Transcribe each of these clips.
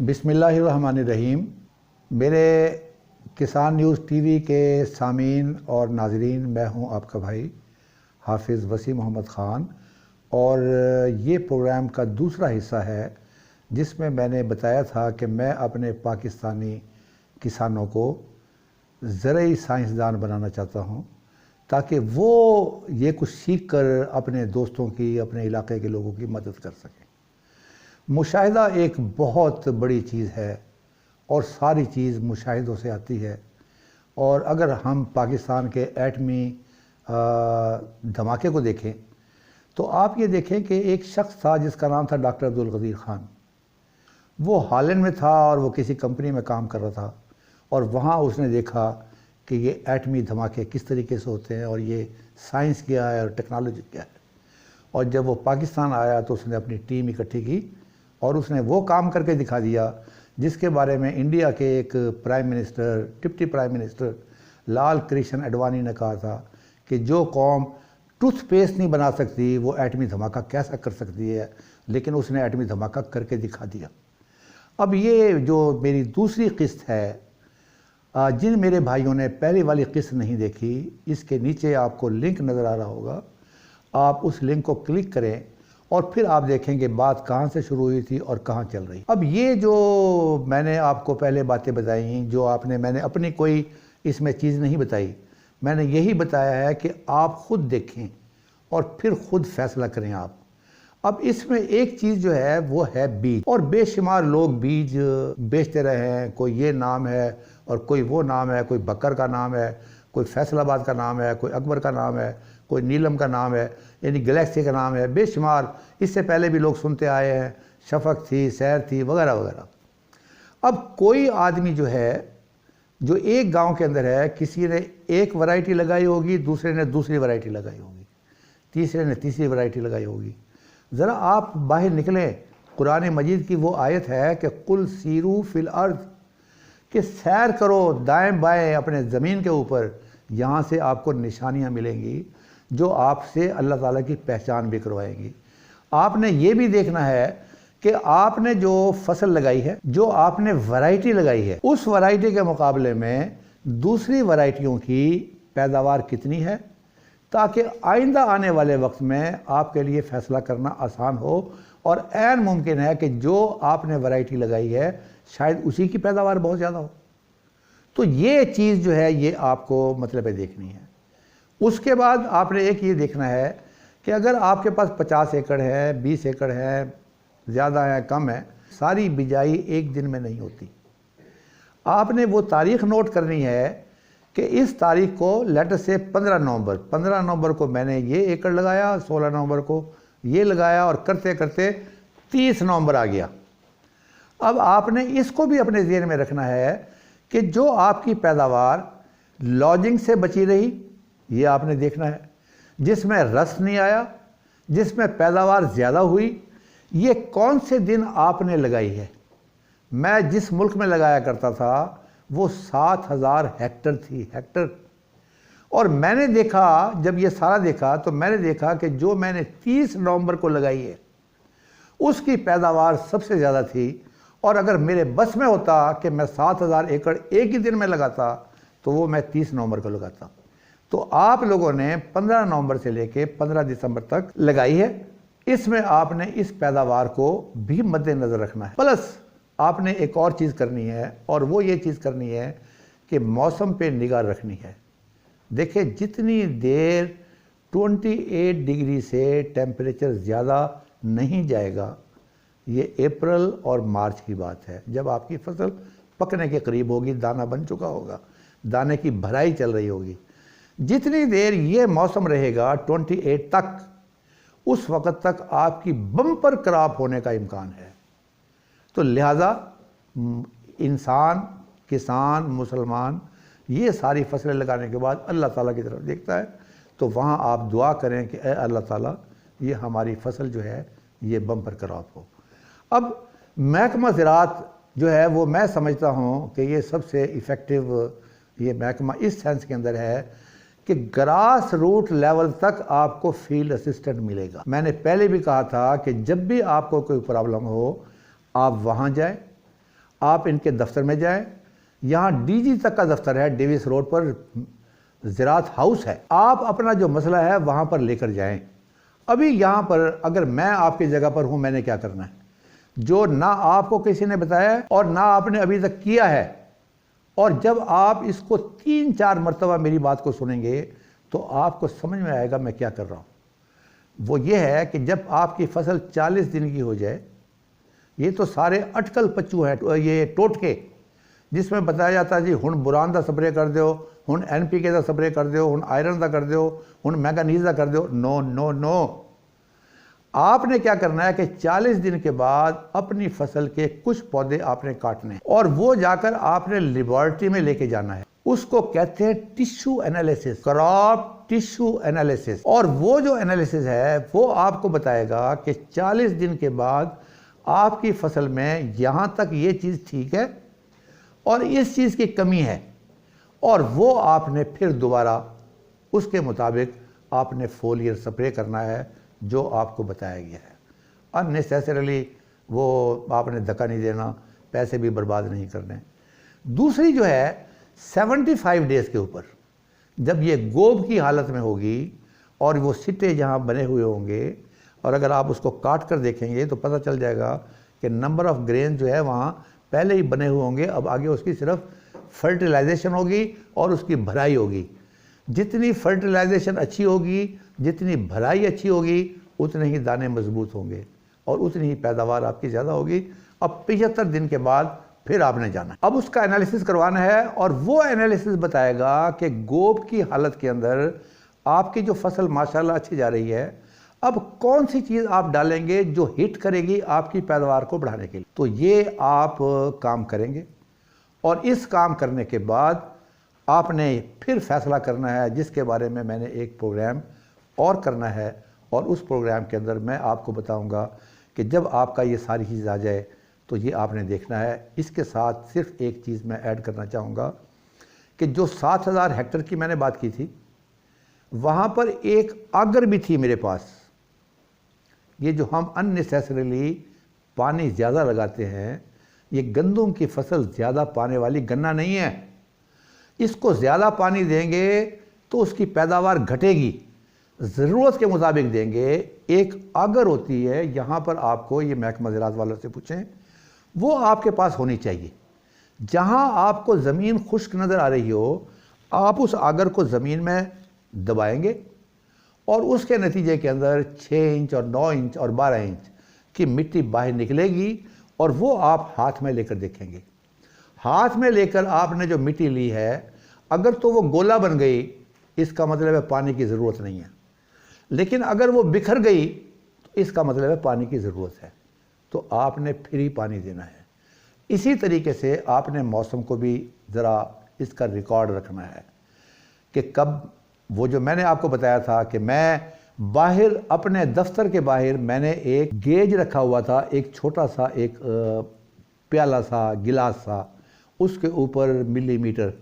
बिस्मिल्लाहिर्रहमानिर्रहीम। मेरे किसान न्यूज़ टीवी के सामीन और नाजरीन, मैं हूं आपका भाई हाफिज़ वसी मोहम्मद ख़ान और ये प्रोग्राम का दूसरा हिस्सा है जिसमें मैंने बताया था कि मैं अपने पाकिस्तानी किसानों को ज़रूरी साइंसदान बनाना चाहता हूं ताकि वो ये कुछ सीख कर अपने दोस्तों की, अपने इलाके के लोगों की मदद कर सकें। मुशाहिदा एक बहुत बड़ी चीज़ है और सारी चीज़ मुशाहिदों से आती है। और अगर हम पाकिस्तान के एटमी धमाके को देखें तो आप ये देखें कि एक शख्स था जिसका नाम था डॉक्टर अब्दुल कदीर ख़ान। वो हॉलैंड में था और वो किसी कंपनी में काम कर रहा था और वहाँ उसने देखा कि ये एटमी धमाके किस तरीके से होते हैं और ये साइंस क्या है और टेक्नोलॉजी क्या है। और जब वो पाकिस्तान आया तो उसने अपनी टीम इकट्ठी की और उसने वो काम करके दिखा दिया जिसके बारे में इंडिया के एक prime minister, deputy prime minister Lal Krishna Advani ने कहा था कि जो कौम टूथपेस्ट नहीं बना सकती वो एटमी धमाका कैसा कर सकती है, लेकिन उसने एटमी धमाका करके दिखा दिया। अब ये जो मेरी दूसरी किस्त है, जिन मेरे भाइयों ने पहली वाली किस्त नहीं देखी, इसके नीचे आपको लिंक नज़र आ रहा होगा, आप उस लिंक को क्लिक करें और फिर आप देखेंगे बात कहाँ से शुरू हुई थी और कहाँ चल रही। अब ये जो मैंने आपको पहले बातें बताई, जो मैंने अपनी कोई इसमें चीज़ नहीं बताई, मैंने यही बताया है कि आप ख़ुद देखें और फिर ख़ुद फैसला करें आप। अब इसमें एक चीज़ जो है वो है बीज, और बेशुमार लोग बीज बेचते रहे हैं। कोई ये नाम है और कोई वो नाम है, कोई बकर का नाम है, कोई फैसलाबाद का नाम है, कोई अकबर का नाम है, कोई नीलम का नाम है, यानी गैलेक्सी का नाम है, बेशुमार। इससे पहले भी लोग सुनते आए हैं, शफक थी, सैर थी, वगैरह वगैरह। अब कोई आदमी जो है, जो एक गांव के अंदर है, किसी ने एक वैरायटी लगाई होगी, दूसरे ने दूसरी वैरायटी लगाई होगी, तीसरे ने तीसरी वैरायटी लगाई होगी। ज़रा आप बाहर निकलें, कुरान मजीद की वो आयत है कि कुल सीरू फिल अर्द, कि सैर करो दाएं बाएं अपने ज़मीन के ऊपर, यहाँ से आपको निशानियाँ मिलेंगी जो आपसे अल्लाह ताला की पहचान भी करवाएंगी। आपने ये भी देखना है कि आपने जो फसल लगाई है, जो आपने वैरायटी लगाई है, उस वैरायटी के मुकाबले में दूसरी वैरायटियों की पैदावार कितनी है, ताकि आइंदा आने वाले वक्त में आपके लिए फ़ैसला करना आसान हो। और ऐन मुमकिन है कि जो आपने वैरायटी लगाई है शायद उसी की पैदावार बहुत ज़्यादा हो। तो ये चीज़ जो है ये आपको मतलब देखनी है। उसके बाद आपने एक ये देखना है कि अगर आपके पास 50 एकड़ है, 20 एकड़ है, ज़्यादा है, कम है, सारी बिजाई एक दिन में नहीं होती। आपने वो तारीख़ नोट करनी है कि इस तारीख को लेटर से 15 नवंबर को मैंने ये एकड़ लगाया, 16 नवंबर को ये लगाया और करते करते 30 नवंबर आ गया। अब आपने इसको भी अपने ज़हन में रखना है कि जो आपकी पैदावार लॉजिंग से बची रही, ये आपने देखना है, जिसमें रस नहीं आया, जिसमें पैदावार ज़्यादा हुई, ये कौन से दिन आपने लगाई है। मैं जिस मुल्क में लगाया करता था वो 7000 हेक्टर थी, हेक्टर। और मैंने देखा, जब ये सारा देखा तो मैंने देखा कि जो मैंने 30 नवंबर को लगाई है उसकी पैदावार सबसे ज़्यादा थी। और अगर मेरे बस में होता कि मैं 7000 एकड़ एक ही दिन में लगाता तो वो मैं 30 नवंबर को लगाता। तो आप लोगों ने 15 नवंबर से लेके 15 दिसंबर तक लगाई है। इसमें आपने इस पैदावार को भी मद्देनज़र रखना है। प्लस आपने एक और चीज़ करनी है, और वो ये चीज़ करनी है कि मौसम पे निगाह रखनी है। देखिए, जितनी देर 28 डिग्री से टेम्परेचर ज़्यादा नहीं जाएगा, ये अप्रैल और मार्च की बात है, जब आपकी फसल पकने के करीब होगी, दाना बन चुका होगा, दाने की भराई चल रही होगी, जितनी देर ये मौसम रहेगा 28 तक, उस वक़्त तक आपकी बम्पर क्रॉप होने का इम्कान है। तो लिहाजा इंसान, किसान, मुसलमान ये सारी फसलें लगाने के बाद अल्लाह ताला की तरफ देखता है। तो वहाँ आप दुआ करें कि ए अल्लाह ताला, ये हमारी फसल जो है ये बम्पर क्रॉप हो। अब महकमा ज़राअत जो है वो मैं समझता हूँ कि ये सबसे इफ़ेक्टिव ये महकमा इस सेंस के अंदर है कि ग्रास रूट लेवल तक आपको फील्ड असिस्टेंट मिलेगा। मैंने पहले भी कहा था कि जब भी आपको कोई प्रॉब्लम हो आप वहाँ जाएं, आप इनके दफ्तर में जाएं, यहाँ डीजी तक का दफ्तर है, डेविस रोड पर ज़राअत हाउस है। आप अपना जो मसला है वहाँ पर लेकर जाएं। अभी यहाँ पर अगर मैं आपकी जगह पर हूँ, मैंने क्या करना है, जो ना आपको किसी ने बताया और ना आपने अभी तक किया है, और जब आप इसको 3-4 मरतबा मेरी बात को सुनेंगे तो आपको समझ में आएगा मैं क्या कर रहा हूँ। वो ये है कि जब आपकी फसल 40 दिन की हो जाए, ये तो सारे अटकल पच्चू हैं, ये टोटके जिसमें बताया जाता है जी हुण बुरान का स्प्रे कर दो, हुण NPK का स्प्रे कर दो, हुण आयरन का कर दो, हुण मैंगनीज का कर दो। नो नो नो, आपने क्या करना है कि 40 दिन के बाद अपनी फसल के कुछ पौधे आपने काटने और वो जाकर आपने लेबोरेटरी में लेके जाना है। उसको कहते हैं tissue analysis, crop tissue analysis. और वो जो एनालिसिस है वो आपको बताएगा कि 40 दिन के बाद आपकी फसल में यहाँ तक ये चीज़ ठीक है और इस चीज़ की कमी है, और वो आपने फिर दोबारा उसके मुताबिक आपने फोलियर स्प्रे करना है जो आपको बताया गया है। अननेसेसरली वो आपने धक्का नहीं देना, पैसे भी बर्बाद नहीं करने। दूसरी जो है 75 डेज़ के ऊपर जब ये गोब की हालत में होगी और वो सिट्टे जहाँ बने हुए होंगे, और अगर आप उसको काट कर देखेंगे तो पता चल जाएगा कि नंबर ऑफ़ ग्रेन जो है वहाँ पहले ही बने हुए होंगे। अब आगे उसकी सिर्फ फर्टिलाइजेशन होगी और उसकी भराई होगी। जितनी फर्टिलाइजेशन अच्छी होगी, जितनी भराई अच्छी होगी, उतने ही दाने मजबूत होंगे और उतनी ही पैदावार आपकी ज़्यादा होगी। अब 75 दिन के बाद फिर आपने जाना, अब उसका एनालिसिस करवाना है, और वो एनालिसिस बताएगा कि गोब की हालत के अंदर आपकी जो फसल माशाल्लाह अच्छी जा रही है, अब कौन सी चीज़ आप डालेंगे जो हिट करेगी आपकी पैदावार को बढ़ाने के लिए। तो ये आप काम करेंगे, और इस काम करने के बाद आपने फिर फैसला करना है, जिसके बारे में मैंने एक प्रोग्राम और करना है, और उस प्रोग्राम के अंदर मैं आपको बताऊंगा कि जब आपका ये सारी चीज़ आ जाए तो ये आपने देखना है। इसके साथ सिर्फ एक चीज़ मैं ऐड करना चाहूँगा कि जो 7000 हेक्टेयर की मैंने बात की थी, वहाँ पर एक आगर भी थी मेरे पास। ये जो हम अननेसेसरीली पानी ज़्यादा लगाते हैं, ये गंदम की फसल ज़्यादा पाने वाली गन्ना नहीं है। इसको ज़्यादा पानी देंगे तो उसकी पैदावार घटेगी, ज़रूरत के मुताबिक देंगे। एक आगर होती है, यहाँ पर आपको ये महकमा ज़राअत वालों से पूछें, वो आपके पास होनी चाहिए। जहाँ आपको ज़मीन खुश्क नज़र आ रही हो, आप उस आगर को ज़मीन में दबाएंगे और उसके नतीजे के अंदर 6 इंच और 9 इंच और 12 इंच की मिट्टी बाहर निकलेगी, और वो आप हाथ में लेकर देखेंगे। हाथ में लेकर आपने जो मिट्टी ली है, अगर तो वो गोला बन गई, इसका मतलब है पानी की ज़रूरत नहीं है। लेकिन अगर वो बिखर गई तो इसका मतलब है पानी की ज़रूरत है, तो आपने फिर ही पानी देना है। इसी तरीके से आपने मौसम को भी ज़रा इसका रिकॉर्ड रखना है कि कब, वो जो मैंने आपको बताया था कि मैं बाहर अपने दफ्तर के बाहर मैंने एक गेज रखा हुआ था, एक छोटा सा एक प्याला सा, गिलास सा, उसके ऊपर मिलीमीटर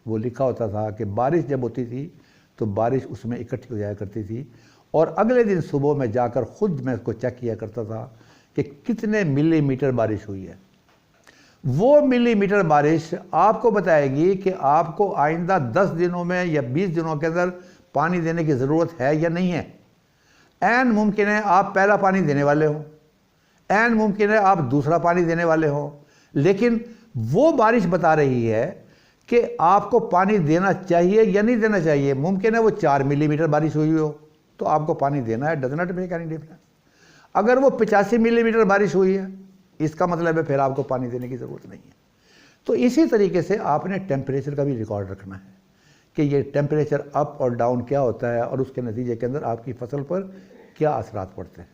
वो लिखा होता था कि बारिश जब होती थी तो बारिश उसमें इकट्ठी हो जाया करती थी, और अगले दिन सुबह में जाकर ख़ुद मैं उसको चेक किया करता था कि कितने मिलीमीटर बारिश हुई है। वो मिलीमीटर बारिश आपको बताएगी कि आपको आइंदा 10 दिनों में या 20 दिनों के अंदर पानी देने की ज़रूरत है या नहीं है। ऐन मुमकिन है आप पहला पानी देने वाले हो, ऐन मुमकिन है आप दूसरा पानी देने वाले हो, लेकिन वो बारिश बता रही है कि आपको पानी देना चाहिए या नहीं देना चाहिए। मुमकिन है वो 4 मिलीमीटर बारिश हुई हो तो आपको पानी देना है, does not make any difference. अगर वो 85 मिलीमीटर बारिश हुई है, इसका मतलब है फिर आपको पानी देने की ज़रूरत नहीं है। तो इसी तरीके से आपने टेम्परेचर का भी रिकॉर्ड रखना है कि ये टेम्परेचर अप और डाउन क्या होता है और उसके नतीजे के अंदर आपकी फसल पर क्या असरात पड़ते हैं।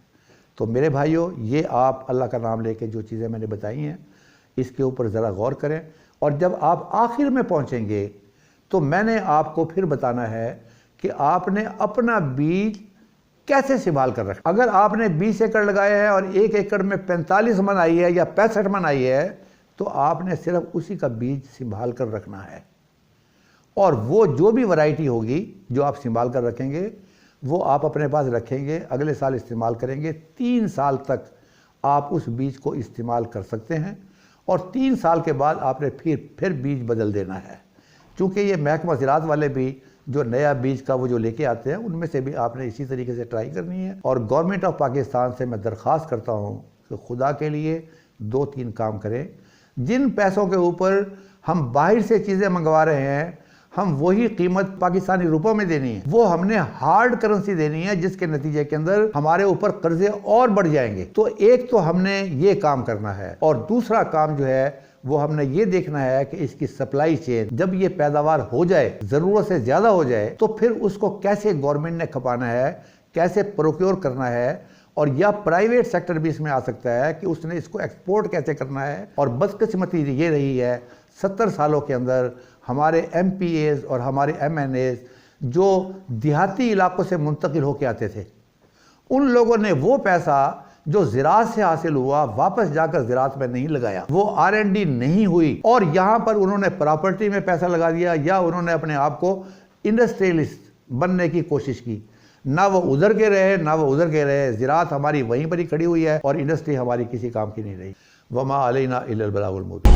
तो मेरे भाइयों, ये आप अल्लाह का नाम लेके जो चीज़ें मैंने बताई हैं इसके ऊपर ज़रा गौर करें, और जब आप आखिर में पहुँचेंगे तो मैंने आपको फिर बताना है कि आपने अपना बीज कैसे संभाल कर रखा। अगर आपने 20 एकड़ लगाए हैं और 1 एकड़ में 45 मन आई है या 65 मन आई है, तो आपने सिर्फ उसी का बीज संभाल कर रखना है, और वो जो भी वैरायटी होगी जो आप संभाल कर रखेंगे वो आप अपने पास रखेंगे, अगले साल इस्तेमाल करेंगे। 3 साल तक आप उस बीज को इस्तेमाल कर सकते हैं, और 3 साल के बाद आपने फिर बीज बदल देना है। क्योंकि ये महकमा ज़राअत वाले भी जो नया बीज का वो जो लेके आते हैं, उनमें से भी आपने इसी तरीके से ट्राई करनी है। और गवर्नमेंट ऑफ पाकिस्तान से मैं दरख्वास्त करता हूँ कि खुदा के लिए 2-3 काम करें। जिन पैसों के ऊपर हम बाहर से चीज़ें मंगवा रहे हैं, हम वही कीमत पाकिस्तानी रुपयों में देनी है, वो हमने हार्ड करेंसी देनी है, जिसके नतीजे के अंदर हमारे ऊपर कर्जे और बढ़ जाएंगे। तो एक तो हमने ये काम करना है, और दूसरा काम जो है वो हमने ये देखना है कि इसकी सप्लाई चेन, जब ये पैदावार हो जाए, ज़रूरत से ज़्यादा हो जाए, तो फिर उसको कैसे गवर्नमेंट ने खपाना है, कैसे प्रोक्योर करना है, और या प्राइवेट सेक्टर भी इसमें आ सकता है कि उसने इसको एक्सपोर्ट कैसे करना है। और बदकिस्मती ये रही है 70 सालों के अंदर हमारे MPAs और हमारे MNAs जो देहाती इलाकों से मुंतकिल होकर आते थे, उन लोगों ने वो पैसा जो ज़राअत से हासिल हुआ वापस जाकर ज़राअत में नहीं लगाया, वो R&D नहीं हुई, और यहाँ पर उन्होंने प्रॉपर्टी में पैसा लगा दिया, या उन्होंने अपने आप को इंडस्ट्रियलिस्ट बनने की कोशिश की। ना वो उधर के रहे, ना वो उधर के रहे। ज़राअत हमारी वहीं पर ही खड़ी हुई है और इंडस्ट्री हमारी किसी काम की नहीं रही। वमा अलैना इल्लल बलागुल मुबीन।